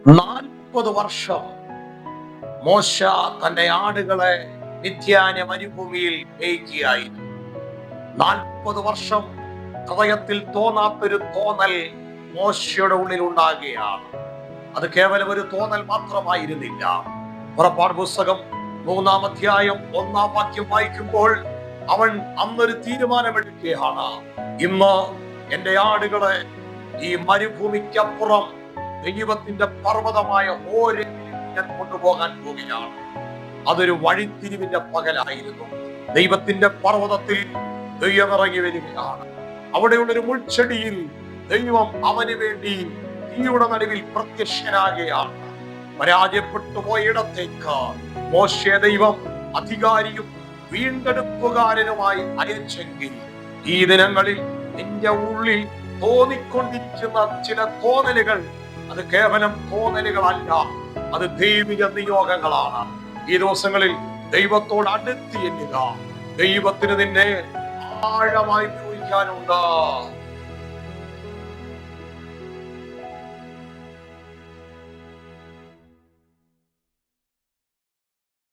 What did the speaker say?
40 വർഷം മോശ തന്റെ ആടുകളെ മിദ്യാന മരുഭൂമിയിൽ മേയ്ക്കുകയായിരുന്നു. 40 വർഷം ഹൃദയത്തിൽ തോന്നാത്തൊരു തോന്നൽ മോശയുടെ ഉള്ളിൽ ഉണ്ടാകുകയാണ്. അത് കേവലം ഒരു തോന്നൽ മാത്രമായിരുന്നില്ല. പുറപ്പാട് പുസ്തകം 3-ാം അധ്യായം 1-ാം വാക്യം വായിക്കുമ്പോൾ അവൻ അന്നൊരു തീരുമാനമെടുക്കുകയാണ്. ഇന്ന് എന്റെ ആടുകളെ ഈ മരുഭൂമിക്കപ്പുറം ദൈവത്തിന്റെ പർവ്വതമായ ഹോരേബിൽ ഞാൻ കൊണ്ടുപോകാൻ പോവുകയാണ്. അതൊരു വഴിത്തിരിവിന്റെ പകലായിരുന്നു. ദൈവത്തിന്റെ പർവ്വതത്തിൽ ദൈവം ഇറങ്ങി വരികയാണ്. അവിടെയുള്ളൊരു മുൾച്ചെടിയിൽ ദൈവം അവന് വേണ്ടി തീയുടെ നടുവിൽ പ്രത്യക്ഷനാകുകയാണ്. പരാജയപ്പെട്ടു പോയിടത്തേക്ക് മോശയെ ദൈവം അധികാരിയും വീണ്ടെടുപ്പുകാരനുമായി അയച്ചെങ്കിൽ ഈ ദിനങ്ങളിൽ നിന്റെ ഉള്ളിൽ തോന്നിക്കൊണ്ടിരിക്കുന്ന ചില തോന്നലുകൾ അത് കേവലം തോന്നലുകളല്ല, അത് ദൈവിക നിയോഗങ്ങളാണ്. ഈ ദിവസങ്ങളിൽ ദൈവത്തോട് അടുത്ത് ചെല്ലുക. ദൈവത്തിന് നിന്നെ ആഴമായി ഉപയോഗിക്കാനുണ്ട്.